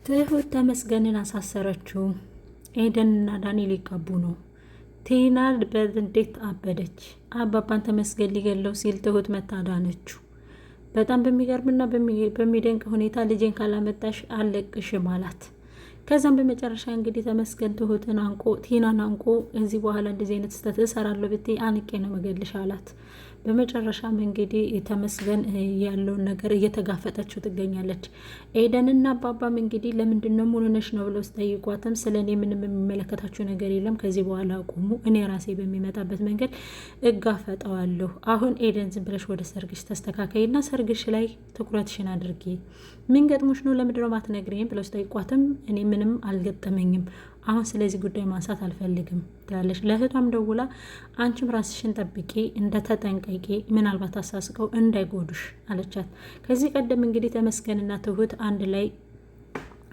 ትሁት ተመስገንን አሳሰረችው። ኤደንና ዳኒ ሊጋቡ ነው። ቲና በንዴት አበደች። አባባን ተመስገን ሊገለው ሲል ትሁት መታዳነችው። በጣም በሚገርምና በሚደንቅ ሁኔታ ልጄን ካላመጣሽ አልለቅሽም አላት። ከዛም በመጨረሻ እንግዲህ ተመስገን ትሁትን አንቆ ቲናን አንቆ እዚህ በኋላ እንደዚህ አይነት ስህተት እሰራለሁ ብትይ አንቄ ነው መገልሽ አላት። በመጨረሻም እንግዲህ ተመስገን ያለውን ነገር እየተጋፈጠችው ትገኛለች። ኤደንና አባባም እንግዲህ ለምንድን ነው ሙሉ ነሽ ነው ብለው ስጠይቋትም ስለ እኔ ምንም የሚመለከታችሁ ነገር የለም፣ ከዚህ በኋላ አቁሙ፣ እኔ ራሴ በሚመጣበት መንገድ እጋፈጠዋለሁ። አሁን ኤደን ዝም ብለሽ ወደ ሰርግሽ ተስተካከይና ሰርግሽ ላይ ትኩረትሽን አድርጊ። ምን ገጥሞሽ ነው ለምንድን ነው ማትነግሪኝ ብለው ስጠይቋትም እኔ ምንም አልገጠመኝም፣ አሁን ስለዚህ ጉዳይ ማንሳት አልፈልግም ትላለች። ለእህቷም ደውላ አንቺም ራስሽን ጠብቂ፣ እንደተጠንቀቂ፣ ምናልባት አሳስቀው እንዳይጎዱሽ አለቻት። ከዚህ ቀደም እንግዲህ ተመስገንና ትሁት አንድ ላይ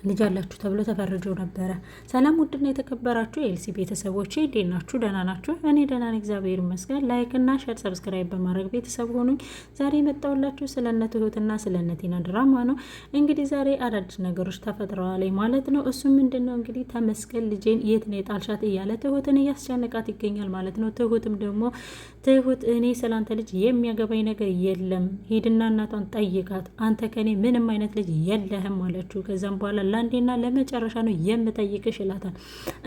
ልጅ አላችሁ ተብሎ ተፈርጀው ነበረ። ሰላም ውድና የተከበራችሁ የኤልሲ ቤተሰቦች እንዴት ናችሁ? ደህና ናችሁ? እኔ ደህና ነኝ እግዚአብሔር ይመስገን። ላይክ እና ሼር ሰብስክራይብ በማድረግ ቤተሰብ ሆኑኝ። ዛሬ የመጣሁላችሁ ስለነ ትሁትና ስለነ ቲና ድራማ ነው። እንግዲህ ዛሬ አዳዲስ ነገሮች ተፈጥረዋል ማለት ነው። እሱ ምንድነው እንግዲህ ተመስገን ልጄን የት ነው የጣልሻት እያለ ትሁትን እያስጨነቃት ይገኛል ማለት ነው። ትሁትም ደግሞ ትሁት እኔ ስላንተ ልጅ የሚያገባኝ ነገር የለም፣ ሂድና እናቷን ጠይቃት፣ አንተ ከኔ ምንም አይነት ልጅ የለህም አለችው። ከዛም በኋላ ለአንዴና ለመጨረሻ ነው የምጠይቅሽ ይላታል።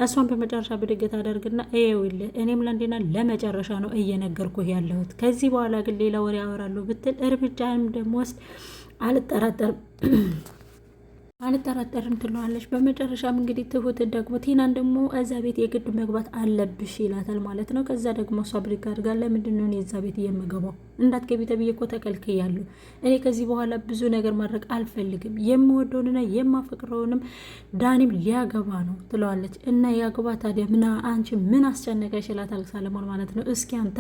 እሷን በመጨረሻ ብድግት አደርግና ይኸውልህ እኔም ለአንዴና ለመጨረሻ ነው እየነገርኩህ ያለሁት፣ ከዚህ በኋላ ግን ሌላ ወሬ ያወራለሁ ብትል እርምጃም ደግሞ ወስድ አልጠራጠርም ትለዋለች። በመጨረሻም እንግዲህ ትሁት ደግሞ ቲናን ደግሞ እዛ ቤት የግድ መግባት አለብሽ ይላታል ማለት ነው። ከዛ ደግሞ እሷ ብድግ አድርጋ ለምንድን ነው እዛ ቤት የምገባው? እንዳትገቢ ተብዬ እኮ ተከልክያለሁ። እኔ ከዚህ በኋላ ብዙ ነገር ማድረግ አልፈልግም። የምወደውንና የማፈቅረውንም ዳኒም ሊያገባ ነው ትለዋለች። እና ያገባ ታዲያ ምና አንቺ ምን አስጨነቀሽ ይላታል ሰለሞን ማለት ነው። እስኪ አንተ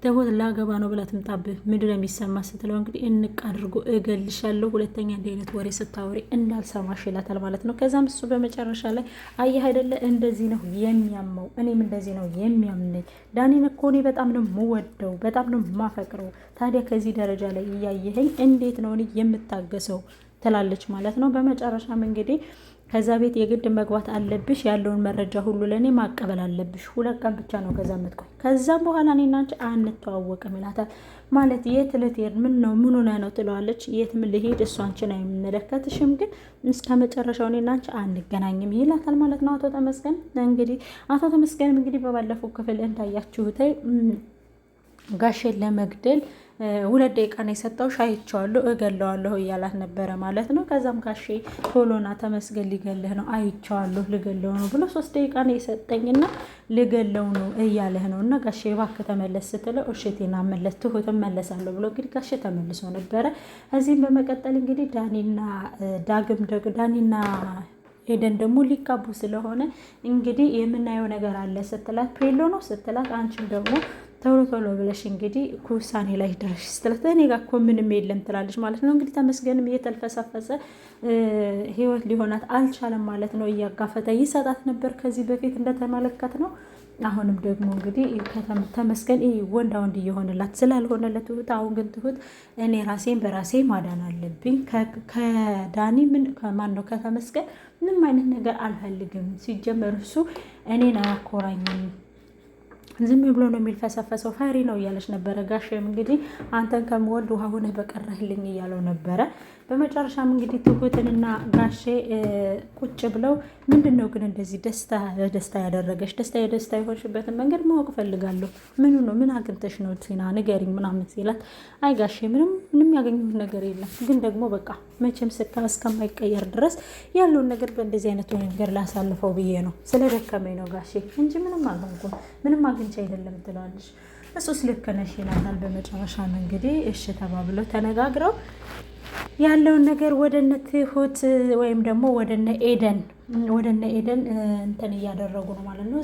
ትሁት ላገባ ነው ብላ ትምጣብህ ምንድን ነው የሚሰማ ስትለው እንግዲህ እንቅ አድርጎ እገልሻለሁ፣ ሁለተኛ እንዲህ አይነት ወሬ ስታወሪ እንዳልሰማሽ ይላታል ማለት ነው። ከዛም እሱ በመጨረሻ ላይ አየህ አይደለ እንደዚህ ነው የሚያመው፣ እኔም እንደዚህ ነው የሚያምነኝ። ዳኒን እኮ እኔ በጣም ነው የምወደው፣ በጣም ነው የማፈቅረው። ታዲያ ከዚህ ደረጃ ላይ እያየኸኝ እንዴት ነው እኔ የምታገሰው ትላለች ማለት ነው። በመጨረሻም እንግዲህ ከዛ ቤት የግድ መግባት አለብሽ፣ ያለውን መረጃ ሁሉ ለእኔ ማቀበል አለብሽ፣ 2 ቀን ብቻ ነው ከዛ የምትቆይ፣ ከዛም በኋላ እኔና አንቺ አንተዋወቅም ይላታል። ማለት የት ልትሄድ ምን ነው ምን ሆነ ነው ትለዋለች። የትም ልሄድ እሱ አንቺን አይመለከትሽም፣ ግን እስከ መጨረሻው እኔና አንቺ አንገናኝም ይላታል ማለት ነው። አቶ ተመስገን እንግዲህ እንግዲህ በባለፈው ክፍል እንዳያችሁት ጋሼን ለመግደል 2 ደቂቃ ነው የሰጠው። አይቼዋለሁ እገለዋለሁ እያላት ነበረ ማለት ነው። ከዛም ጋሼ ቶሎና ተመስገን ሊገልህ ነው፣ አይቼዋለሁ ልገለው ነው ብሎ 3 ደቂቃ ነው የሰጠኝና ልገለው ነው እያለህ ነው እና ጋሼ እባክህ ተመለስ ስትለው እሽቴና መለስ ትሁትም መለሳለሁ ብሎ እንግዲህ ጋሼ ተመልሶ ነበረ። እዚህም በመቀጠል እንግዲህ ዳኒና ኤደን ደግሞ ሊጋቡ ስለሆነ እንግዲህ የምናየው ነገር አለ ስትላት ፔሎ ነው ስትላት አንቺም ደግሞ ቶሎ ብለሽ እንግዲህ ውሳኔ ላይ ድረሽ ስትላት እኔ ጋር እኮ ምንም የለም ትላለች ማለት ነው። እንግዲህ ተመስገንም እየተልፈሳፈሰ ህይወት ሊሆናት አልቻለም ማለት ነው። እያጋፈተ ይሰጣት ነበር ከዚህ በፊት እንደተመለከት ነው። አሁንም ደግሞ እንግዲህ ተመስገን ወንዳ ወንድ እየሆነላት ስላልሆነለት ትሁት አሁን ግን ትሁት እኔ ራሴን በራሴ ማዳን አለብኝ፣ ከዳኒ ከማን ነው ከተመስገን ምንም አይነት ነገር አልፈልግም፣ ሲጀመር እሱ እኔን አያኮራኝም፣ ዝም ብሎ ነው የሚልፈሰፈሰው፣ ፈሪ ነው እያለች ነበረ። ጋሼም እንግዲህ አንተን ከምወድ ውሃ ሆነህ በቀረህልኝ እያለው ነበረ። በመጨረሻም እንግዲህ ትሁትንና ጋሼ ቁጭ ብለው ምንድን ነው ግን እንደዚህ ደስታ ያደረገች ደስታ የሆንሽበትን መንገድ ማወቅ ፈልጋለሁ፣ ምኑ ነው ምን አግኝተሽ ነው ቲና ንገሪኝ ምናምን ሲላት አይ ጋሼ ምንም ያገኘሁት ነገር የለም፣ ግን ደግሞ በቃ መቼም እስከማይቀየር ድረስ ያለውን ነገር በእንደዚህ አይነት ነገር ላሳልፈው ብዬ ነው፣ ስለደከመኝ ነው ጋሼ እንጂ ምንም አልሆንኩም፣ ምንም አግኝቼ አይደለም ትለዋለች። እሱስ ልክ ነሽ ይላታል። በመጨረሻም እንግዲህ እሺ ተባብለው ተነጋግረው ያለውን ነገር ወደነ ትሁት ወይም ደግሞ ወደነ ኤደን እንትን እያደረጉ ነው ማለት ነው።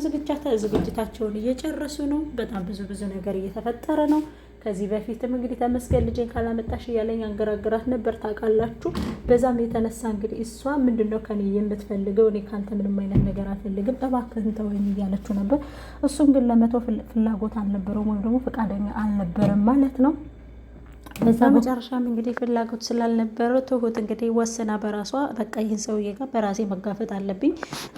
ዝግጅታቸውን እየጨረሱ ነው። በጣም ብዙ ነገር እየተፈጠረ ነው። ከዚህ በፊትም እንግዲህ ተመስገን ልጄን ካላመጣሽ እያለኝ አንገራግራት ነበር ታውቃላችሁ። በዛም የተነሳ እንግዲህ እሷ ምንድነው ከኔ የምትፈልገው? እኔ ካንተ ምንም አይነት ነገር አልፈልግም፣ እባክህን ተወኝ እያለችው ነበር። እሱም ግን ለመተው ፍላጎት አልነበረውም ወይም ደግሞ ፈቃደኛ አልነበረም ማለት ነው። በመጨረሻም እንግዲህ ፍላጎት ስላልነበረው ትሁት እንግዲህ ወስና በራሷ በቃ ይህን ሰውዬ ጋር በራሴ መጋፈጥ አለብኝ፣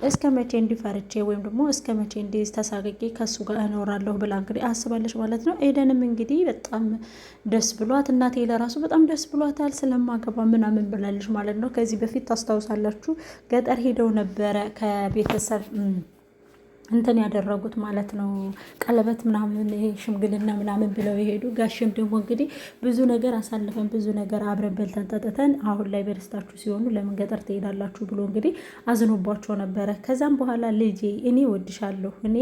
እስከ መቼ እንዲፈርቼ ወይም ደግሞ እስከ መቼ እንዲ ተሳቅቄ ከሱ ጋር እኖራለሁ ብላ እንግዲህ አስባለች ማለት ነው። ኤደንም እንግዲህ በጣም ደስ ብሏት እናቴ ለራሱ በጣም ደስ ብሏታል ስለማገባ ምናምን ብላለች ማለት ነው። ከዚህ በፊት ታስታውሳላችሁ ገጠር ሄደው ነበረ ከቤተሰብ እንትን ያደረጉት ማለት ነው። ቀለበት ምናምን ይሄ ሽምግልና ምናምን ብለው የሄዱ ጋሽም ደግሞ እንግዲህ ብዙ ነገር አሳልፈን ብዙ ነገር አብረን በልተን ጠጥተን አሁን ላይ በደስታችሁ ሲሆኑ ለምን ገጠር ትሄዳላችሁ ብሎ እንግዲህ አዝኖባቸው ነበረ። ከዛም በኋላ ልጄ እኔ ወድሻለሁ፣ እኔ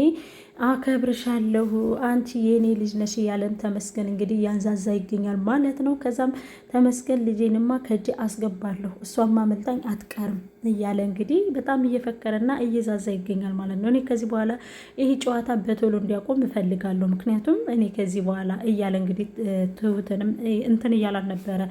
አከብርሻለሁ፣ አንቺ የእኔ ልጅ ነሽ እያለን ተመስገን እንግዲህ ያንዛዛ ይገኛል ማለት ነው። ከዛም ተመስገን ልጄንማ ከእጄ አስገባለሁ እሷማ መልጣኝ አትቀርም እያለ እንግዲህ በጣም እየፈከረና እየዛዛ ይገኛል ማለት ነው። እኔ ከዚህ በኋላ ይህ ጨዋታ በቶሎ እንዲያቆም እፈልጋለሁ፣ ምክንያቱም እኔ ከዚህ በኋላ እያለ እንግዲህ ትሁትንም እንትን እያላን ነበረ፣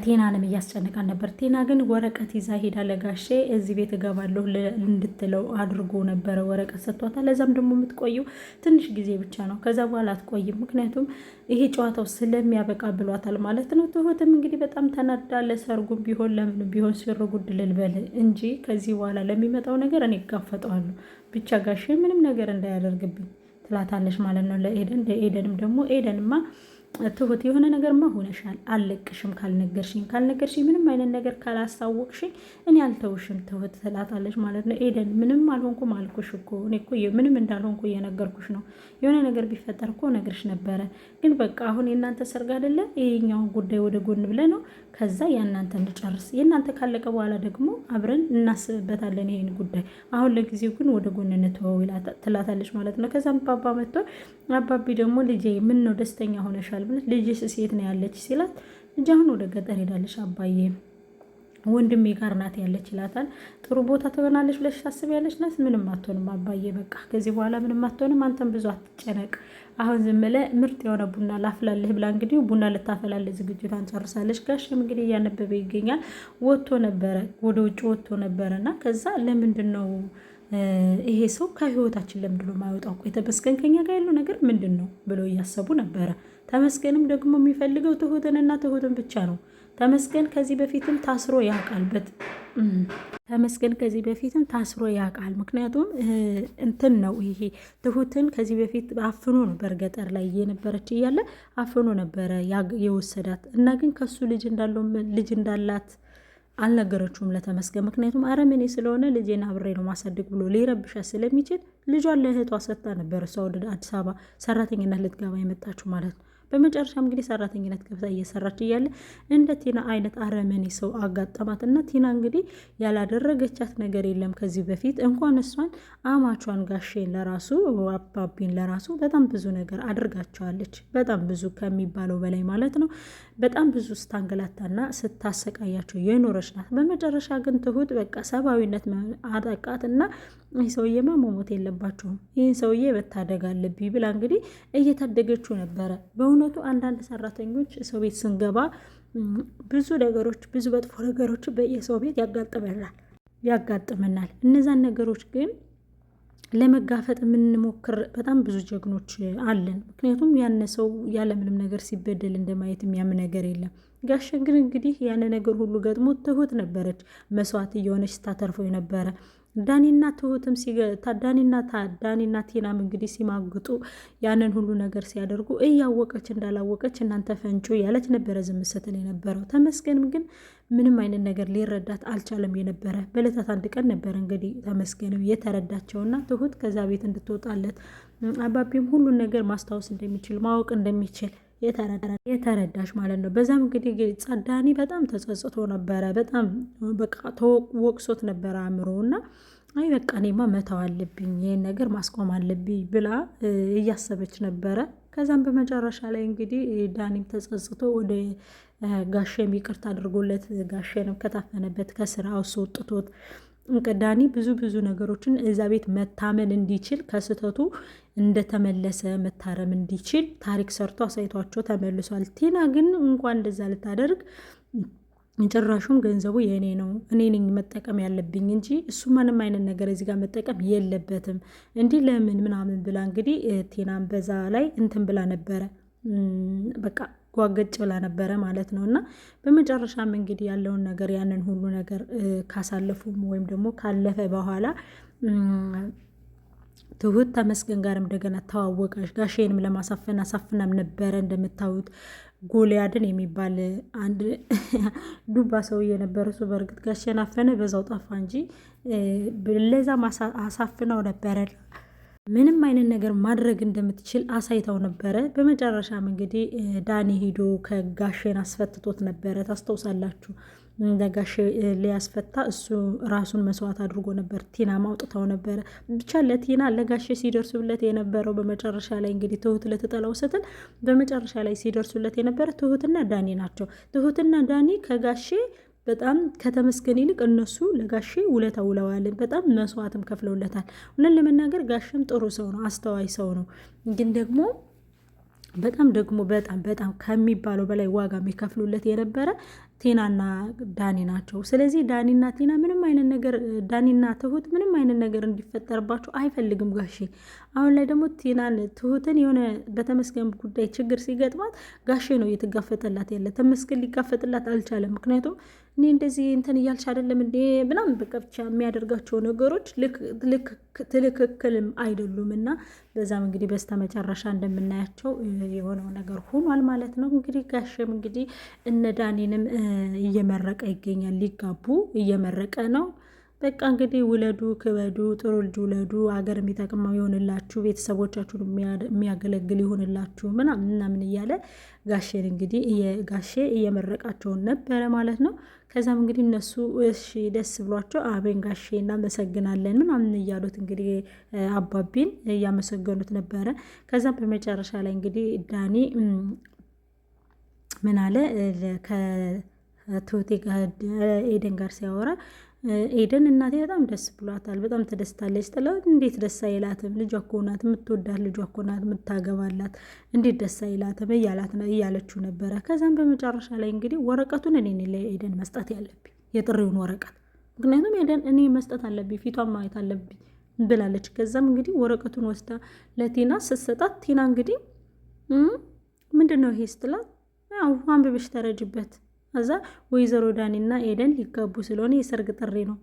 ቴናንም እያስጨነቃን ነበር። ቴና ግን ወረቀት ይዛ ሄዳ ለጋሼ እዚህ ቤት እገባለሁ እንድትለው አድርጎ ነበረ ወረቀት ሰጥቷታል። ለዛም ደግሞ የምትቆየው ትንሽ ጊዜ ብቻ ነው፣ ከዛ በኋላ አትቆይም፣ ምክንያቱም ይሄ ጨዋታው ስለሚያበቃ ብሏታል ማለት ነው። ትሁትም እንግዲህ በጣም ተናዳ ለሰርጉም ቢሆን ለምን ቢሆን ሲርጉድ ልልበል እንጂ ከዚህ በኋላ ለሚመጣው ነገር እኔ እጋፈጠዋለሁ፣ ብቻ ጋሼ ምንም ነገር እንዳያደርግብኝ ትላታለች ማለት ነው ለኤደን። ለኤደንም ደግሞ ኤደንማ ትሁት የሆነ ነገርማ ሆነሻል፣ አልለቅሽም ካልነገርሽኝ ምንም አይነት ነገር ካላስታወቅሽኝ እኔ አልተውሽም ትሁት ትላታለች ማለት ነው። ኤደን ምንም አልሆንኩም አልኩሽ እኮ እኔ እኮ ምንም እንዳልሆንኩ እየነገርኩሽ ነው፣ የሆነ ነገር ቢፈጠር እኮ ነግርሽ ነበረ፣ ግን በቃ አሁን የእናንተ ሰርግ አይደለ ይሄኛውን ጉዳይ ወደ ጎን ብለ ነው ከዛ የእናንተ እንጨርስ፣ የእናንተ ካለቀ በኋላ ደግሞ አብረን እናስብበታለን ይሄን ጉዳይ፣ አሁን ለጊዜው ግን ወደ ጎን እንተወው ትላታለች ማለት ነው። ከዛም አባባ መጥቶ አባቢ ደግሞ ልጄ ምን ነው ደስተኛ ሆነሻል ብለሽ ልጅሽ ሴት ነው ያለች ሲላት፣ ልጅ አሁን ወደ ገጠር ሄዳለች አባዬ ወንድሜ ጋር ናት ያለች ይላታል። ጥሩ ቦታ ትሆናለች ብለሽ ታስቢያለሽ? ናት ምንም አትሆንም አባዬ፣ በቃ ከዚህ በኋላ ምንም አትሆንም፣ አንተም ብዙ አትጨነቅ፣ አሁን ዝም ብለህ ምርጥ የሆነ ቡና ላፍላልህ ብላ እንግዲህ ቡና ልታፈላለህ ዝግጅቷን ጨርሳለች። ጋሽም እንግዲህ እያነበበ ይገኛል። ወጥቶ ነበረ ወደ ውጭ ወጥቶ ነበረ እና ከዛ ለምንድን ነው ይሄ ሰው ከህይወታችን ለምንድን ነው የማይወጣው? ቆይ ተመስገን ከኛ ጋር ያለው ነገር ምንድን ነው ብለው እያሰቡ ነበረ። ተመስገንም ደግሞ የሚፈልገው ትሁትንና ትሁትን ብቻ ነው። ተመስገን ከዚህ በፊትም ታስሮ ያውቃል። ምክንያቱም እንትን ነው ይሄ ትሁትን ከዚህ በፊት አፍኖ ነበር ገጠር ላይ እየነበረች እያለ አፍኖ ነበረ የወሰዳት እና ግን ከሱ ልጅ እንዳላት አልነገረችውም ለተመስገን። ምክንያቱም አረመኔ ስለሆነ ልጄን አብሬ ነው ማሳደግ ብሎ ሊረብሻት ስለሚችል ልጇን ለእህቷ ሰጥታ ነበር እሷ ወደ አዲስ አበባ ሰራተኝነት ልትገባ የመጣችው ማለት ነው። በመጨረሻም እንግዲህ ሰራተኝነት ገብታ እየሰራች እያለ እንደ ቲና አይነት አረመኔ ሰው አጋጠማትና ቲና እንግዲህ ያላደረገቻት ነገር የለም ከዚህ በፊት እንኳን እሷን አማቿን ጋሼን ለራሱ አባቢን ለራሱ በጣም ብዙ ነገር አድርጋቸዋለች። በጣም ብዙ ከሚባለው በላይ ማለት ነው። በጣም ብዙ ስታንገላታና ስታሰቃያቸው የኖረች ናት። በመጨረሻ ግን ትሁት በቃ ሰብአዊነት አጠቃትና ይህ ሰውዬማ መሞት የለባቸውም ይህን ሰውዬ መታደግ አለብኝ ብላ እንግዲህ እየታደገችው ነበረ። በእውነቱ አንዳንድ ሰራተኞች ሰው ቤት ስንገባ ብዙ ነገሮች ብዙ መጥፎ ነገሮች በየሰው ቤት ያጋጥመናል። እነዛን ነገሮች ግን ለመጋፈጥ የምንሞክር በጣም ብዙ ጀግኖች አለን። ምክንያቱም ያነ ሰው ያለምንም ነገር ሲበደል እንደማየት የሚያም ነገር የለም። ጋሸ ግን እንግዲህ ያነ ነገር ሁሉ ገጥሞ ትሁት ነበረች መስዋዕት እየሆነች ስታተርፈው ነበረ። ዳኒና ትሁትም ዳኒና ቲናም እንግዲህ ሲማግጡ ያንን ሁሉ ነገር ሲያደርጉ እያወቀች እንዳላወቀች እናንተ ፈንጩ ያለች ነበረ ዝም ስትል የነበረው። ተመስገንም ግን ምንም አይነት ነገር ሊረዳት አልቻለም የነበረ። በዕለታት አንድ ቀን ነበረ እንግዲህ ተመስገንም የተረዳቸውና ትሁት ከዛ ቤት እንድትወጣለት አባቢም ሁሉን ነገር ማስታወስ እንደሚችል ማወቅ እንደሚችል የተረዳሽ ማለት ነው። በዛም እንግዲህ ዳኒ በጣም ተጸጽቶ ነበረ። በጣም በቃ ተወቅሶት ነበረ አእምሮና አይ በቃ እኔማ መተው አለብኝ ይሄን ነገር ማስቆም አለብኝ ብላ እያሰበች ነበረ። ከዛም በመጨረሻ ላይ እንግዲህ ዳኒም ተጸጽቶ ወደ ጋሼም ይቅርታ አድርጎለት ጋሼንም ከታፈነበት ከስራ አስወጥቶት ዳኒ ብዙ ነገሮችን እዛ ቤት መታመን እንዲችል ከስህተቱ እንደተመለሰ መታረም እንዲችል ታሪክ ሰርቶ አሳይቷቸው ተመልሷል። ቲና ግን እንኳን እንደዛ ልታደርግ ጭራሹም ገንዘቡ የእኔ ነው እኔ ነኝ መጠቀም ያለብኝ እንጂ እሱ ምንም አይነት ነገር እዚህ ጋር መጠቀም የለበትም እንዲህ ለምን ምናምን ብላ እንግዲህ ቲናም በዛ ላይ እንትን ብላ ነበረ። በቃ ጓገጭ ብላ ነበረ ማለት ነው። እና በመጨረሻም እንግዲህ ያለውን ነገር ያንን ሁሉ ነገር ካሳለፉም ወይም ደግሞ ካለፈ በኋላ ትሁት ተመስገን ጋር እንደገና ተዋወቀች። ጋሼንም ለማሳፈን አሳፍናም ነበረ። እንደምታዩት ጎልያድን የሚባል አንድ ዱባ ሰውዬ ነበር። እሱ በእርግጥ ጋሼን አፈነ፣ በዛው ጠፋ እንጂ ለዛ አሳፍናው ነበረ። ምንም አይነት ነገር ማድረግ እንደምትችል አሳይታው ነበረ። በመጨረሻም እንግዲህ ዳኒ ሂዶ ከጋሼን አስፈትቶት ነበረ። ታስታውሳላችሁ? ለጋሼ ሊያስፈታ እሱ ራሱን መስዋዕት አድርጎ ነበር። ቲና ማውጥታው ነበረ። ብቻ ለቲና ለጋሼ ሲደርሱለት የነበረው በመጨረሻ ላይ እንግዲህ ትሁት ልትጠላው ስትል በመጨረሻ ላይ ሲደርሱለት የነበረ ትሁትና ዳኒ ናቸው። ትሁትና ዳኒ ከጋሼ በጣም ከተመስገን ይልቅ እነሱ ለጋሼ ውለታ ውለዋል። በጣም መስዋዕትም ከፍለውለታል። እውነት ለመናገር ጋሼም ጥሩ ሰው ነው፣ አስተዋይ ሰው ነው። ግን ደግሞ በጣም ከሚባለው በላይ ዋጋ የሚከፍሉለት የነበረ ቲናና ዳኒ ናቸው። ስለዚህ ዳኒና ቲና ምንም አይነት ነገር ዳኒና ትሁት ምንም አይነት ነገር እንዲፈጠርባቸው አይፈልግም ጋሼ። አሁን ላይ ደግሞ ትሁትን የሆነ በተመስገን ጉዳይ ችግር ሲገጥማት ጋሼ ነው እየተጋፈጠላት ያለ። ተመስገን ሊጋፈጥላት አልቻለም። ምክንያቱም እኔ እንደዚህ እንትን እያልሽ አይደለም እንዴ ምናምን በቃ ብቻ የሚያደርጋቸው ነገሮች ትክክልም አይደሉም። እና በዛም እንግዲህ በስተመጨረሻ እንደምናያቸው የሆነው ነገር ሆኗል ማለት ነው። እንግዲህ ጋሼም እንግዲህ እነ ዳኒንም እየመረቀ ይገኛል። ሊጋቡ እየመረቀ ነው። በቃ እንግዲህ ውለዱ፣ ክበዱ፣ ጥሩ ልጅ ውለዱ፣ አገር የሚጠቅመው ይሆንላችሁ፣ ቤተሰቦቻችሁን የሚያገለግል ይሆንላችሁ ምናምን እያለ ጋሼን እንግዲህ ጋሼ እየመረቃቸውን ነበረ ማለት ነው። ከዛም እንግዲህ እነሱ እሺ ደስ ብሏቸው አቤን ጋሼ እናመሰግናለን ምናምን እያሉት እንግዲህ አባቢን እያመሰገኑት ነበረ። ከዛም በመጨረሻ ላይ እንግዲህ ዳኒ ምን አለ ከትሁቴ ጋር ኤደን ጋር ሲያወራ ኤደን እናቴ በጣም ደስ ብሏታል፣ በጣም ተደስታለች። ጥለው እንዴት ደስ አይላትም? ልጇ እኮ ናት፣ የምትወዳት ልጇ እኮ ናት፣ የምታገባላት፣ እንዴት ደስ አይላትም እያለችው ነበረ። ከዛም በመጨረሻ ላይ እንግዲህ ወረቀቱን እኔ ለኤደን መስጠት ያለብኝ የጥሪውን ወረቀት፣ ምክንያቱም ኤደን እኔ መስጠት አለብኝ፣ ፊቷን ማየት አለብኝ ብላለች። ከዛም እንግዲህ ወረቀቱን ወስዳ ለቲና ስትሰጣት ቲና እንግዲህ ምንድን ነው ይሄ ስትላት ያው አንብብሽ ተረጅበት። እዛ ወይዘሮ ዳኒና ኤደን ሊጋቡ ስለሆነ የሰርግ ጥሪ ነው።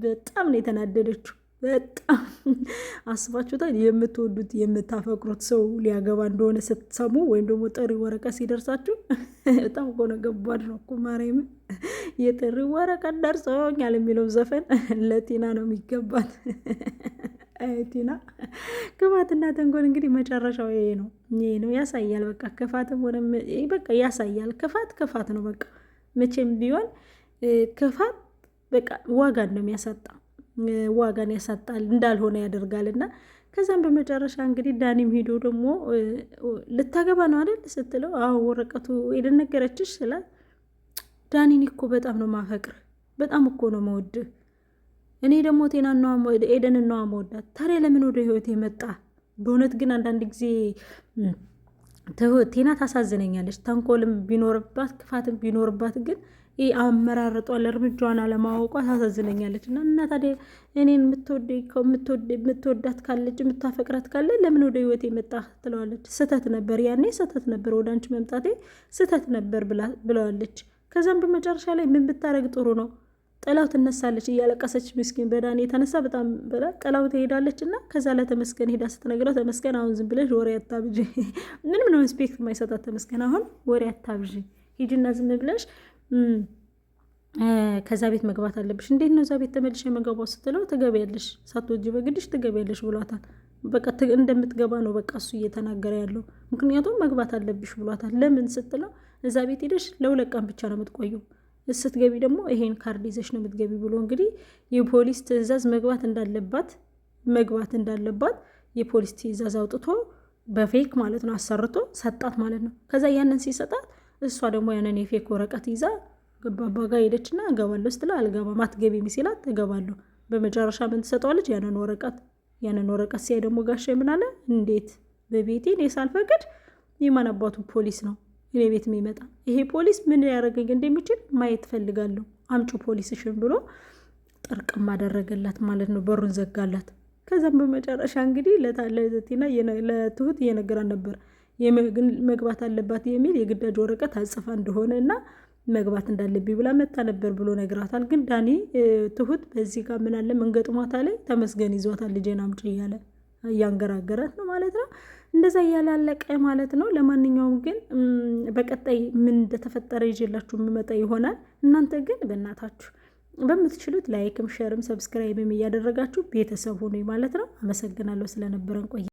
በጣም ነው የተናደደችው። በጣም አስባችሁታል? የምትወዱት የምታፈቅሩት ሰው ሊያገባ እንደሆነ ስትሰሙ ወይም ደግሞ ጥሪ ወረቀት ሲደርሳችሁ በጣም እኮ ነው ገባድ ነው እኮ ማርያም። የጥሪ ወረቀት ደርሶኛል የሚለው ዘፈን ለቲና ነው የሚገባት። ቲና ክፋትና ተንኮል እንግዲህ መጨረሻው ይሄ ነው ያሳያል። በቃ ክፋትም ሆነ በቃ ያሳያል። ክፋት ነው በቃ መቼም ቢሆን ክፋት በቃ ዋጋን ነው የሚያሳጣ፣ ዋጋን ያሳጣል፣ እንዳልሆነ ያደርጋል። እና ከዛም በመጨረሻ እንግዲህ ዳኒም ሄዶ ደግሞ ልታገባ ነው አይደል ስትለው አዎ ወረቀቱ የደነገረችሽ ስላት ዳኒን እኮ በጣም ነው ማፈቅር፣ በጣም እኮ ነው መወድህ፣ እኔ ደግሞ ኤደን ነው መወዳት። ታዲያ ለምን ወደ ህይወት የመጣ? በእውነት ግን አንዳንድ ጊዜ ቴና ታሳዝነኛለች። ተንኮልም ቢኖርባት ክፋትም ቢኖርባት ግን ይህ አመራረጧን እርምጃዋን አለማወቋ ታሳዝነኛለች። እና ታዲያ እኔን የምትወዳት ካለች የምታፈቅራት ካለ ለምን ወደ ህይወት የመጣ ትለዋለች። ስህተት ነበር፣ ያኔ ስህተት ነበር፣ ወደ አንቺ መምጣቴ ስህተት ነበር ብለዋለች። ከዛም በመጨረሻ ላይ ምን ብታደረግ ጥሩ ነው? ጥላው ትነሳለች እያለቀሰች ምስኪን በዳኒ የተነሳ በጣም ጥላው ትሄዳለች። እና ከዛ ለተመስገን ሄዳ ስትነግረው ተመስገን አሁን ዝም ብለሽ ወሬ አታብዥ፣ ምንም ነው ኢንስፔክት ማይሰጣት ተመስገን አሁን ወሬ አታብዥ፣ ሂጂና ዝም ብለሽ ከዛ ቤት መግባት አለብሽ። እንዴት ነው እዛ ቤት ተመልሼ መገባው ስትለው ትገቢያለሽ፣ ሳትወጂ በግድሽ ትገቢያለሽ ብሏታል። በቃ እንደምትገባ ነው በቃ እሱ እየተናገረ ያለው። ምክንያቱም መግባት አለብሽ ብሏታል። ለምን ስትለው እዛ ቤት ሄደሽ ለ2 ቀን ብቻ ነው የምትቆየው፣ ስትገቢ ደግሞ ይሄን ካርድ ይዘሽ ነው የምትገቢ ብሎ እንግዲህ የፖሊስ ትዕዛዝ መግባት እንዳለባት የፖሊስ ትዕዛዝ አውጥቶ በፌክ ማለት ነው አሰርቶ ሰጣት ማለት ነው። ከዛ ያንን ሲሰጣት እሷ ደግሞ ያንን የፌክ ወረቀት ይዛ ገባባ ጋር ሄደችና እገባለሁ ስትለው አልገባም አትገቢም ሲላት እገባለሁ። በመጨረሻ ምን ትሰጠዋለች? ያንን ወረቀት ሲያይ ደግሞ ጋሻ ምን አለ? እንዴት በቤቴ እኔ ሳልፈቅድ የማን አባቱ ፖሊስ ነው እኔ ቤት የሚመጣ? ይሄ ፖሊስ ምን ያደረገኝ እንደሚችል ማየት ፈልጋለሁ፣ አምጩ ፖሊስሽን ብሎ ጥርቅም አደረገላት ማለት ነው። በሩን ዘጋላት። ከዛም በመጨረሻ እንግዲህ ለቲና ለትሁት እየነገራን ነበር መግባት አለባት የሚል የግዳጅ ወረቀት አጽፋ እንደሆነ እና መግባት እንዳለብኝ ብላ መታ ነበር ብሎ ነግራታል። ግን ዳኒ ትሁት በዚህ ጋር ምን አለ መንገጥሟታ ላይ ተመስገን ይዟታል ልጄን አምጪ እያለ እያንገራገራት ነው ማለት ነው። እንደዛ እያላለቀ ማለት ነው። ለማንኛውም ግን በቀጣይ ምን እንደተፈጠረ ይዤላችሁ የምመጣ ይሆናል። እናንተ ግን በእናታችሁ በምትችሉት ላይክም ሸርም ሰብስክራይብም እያደረጋችሁ ቤተሰብ ሆኑ ማለት ነው። አመሰግናለሁ ስለነበረን ቆይ